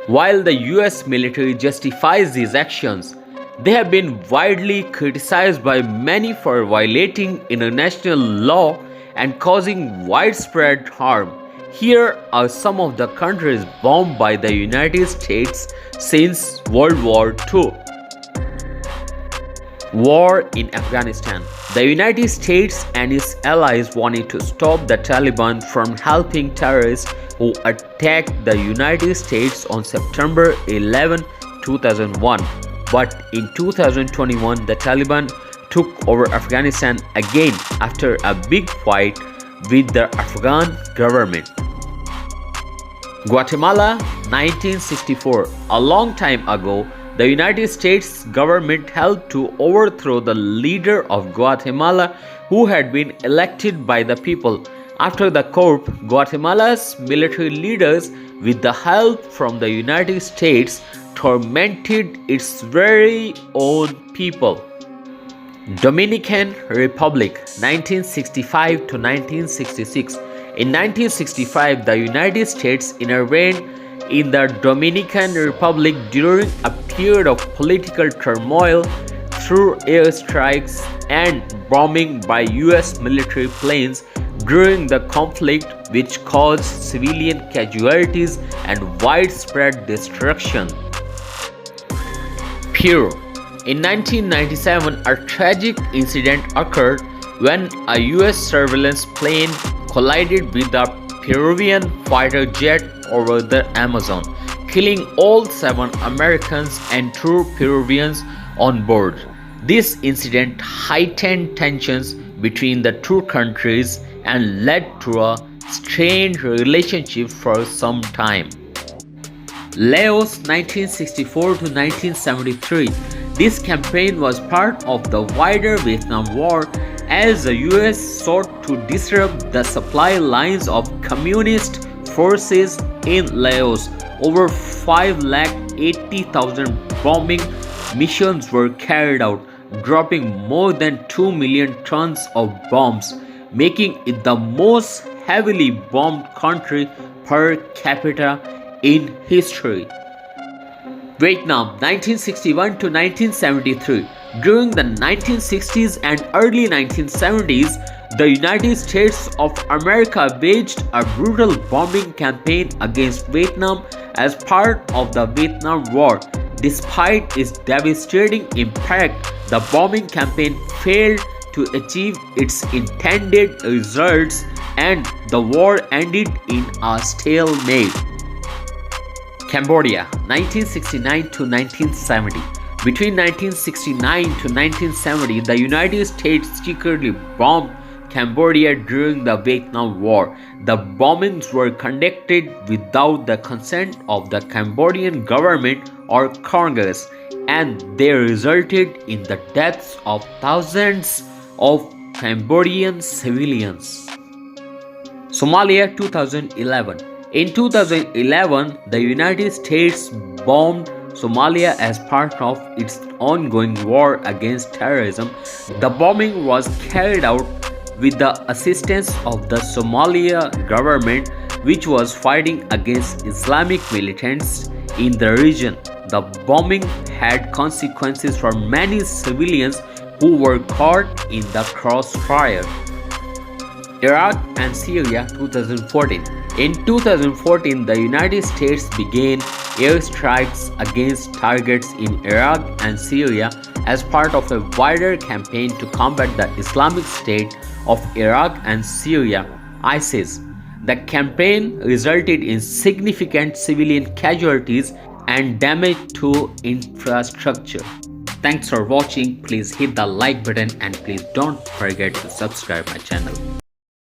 While the US military justifies these actions, they have been widely criticized by many for violating international law and causing widespread harm. Here are some of the countries bombed by the United States since World War II. War in Afghanistan. The United States and its allies wanted to stop the Taliban from helping terrorists who attacked the United States on September 11, 2001. But in 2021, the Taliban took over Afghanistan again after a big fight with the Afghan government. Guatemala, 1964. A long time ago, the United States government helped to overthrow the leader of Guatemala who had been elected by the people. After the coup, Guatemala's military leaders, with the help from the United States, tormented its very own people. Dominican Republic, 1965 to 1966. In 1965, the United States intervened in the Dominican Republic during a period of political turmoil through airstrikes and bombing by US military planes during the conflict, which caused civilian casualties and widespread destruction. Peru. In 1997, a tragic incident occurred when a US surveillance plane collided with a Peruvian fighter jet over the Amazon, killing all 7 Americans and 2 Peruvians on board. This incident heightened tensions between the two countries and led to a strained relationship for some time. Laos, 1964 to 1973. This campaign was part of the wider Vietnam War as the US sought to disrupt the supply lines of communist forces in Laos. Over 580,000 bombing missions were carried out, dropping more than 2 million tons of bombs, making it the most heavily bombed country per capita in history. Vietnam, 1961 to 1973. During the 1960s and early 1970s, the United States of America waged a brutal bombing campaign against Vietnam as part of the Vietnam War. Despite its devastating impact, the bombing campaign failed to achieve its intended results and the war ended in a stalemate. Cambodia, 1969 to 1970. Between 1969 to 1970, the United States secretly bombed Cambodia during the Vietnam War. The bombings were conducted without the consent of the Cambodian government or Congress, and they resulted in the deaths of thousands of Cambodian civilians. Somalia, 2011. In 2011, the United States bombed Somalia as part of its ongoing war against terrorism. The bombing was carried out with the assistance of the Somalia government, which was fighting against Islamic militants in the region. The bombing had consequences for many civilians who were caught in the crossfire. Iraq and Syria, 2014. In 2014, the United States began airstrikes against targets in Iraq and Syria as part of a wider campaign to combat the Islamic State of Iraq and Syria, ISIS. The campaign resulted in significant civilian casualties and damage to infrastructure. Thanks for watching. Please hit the like button and please don't forget to subscribe my channel.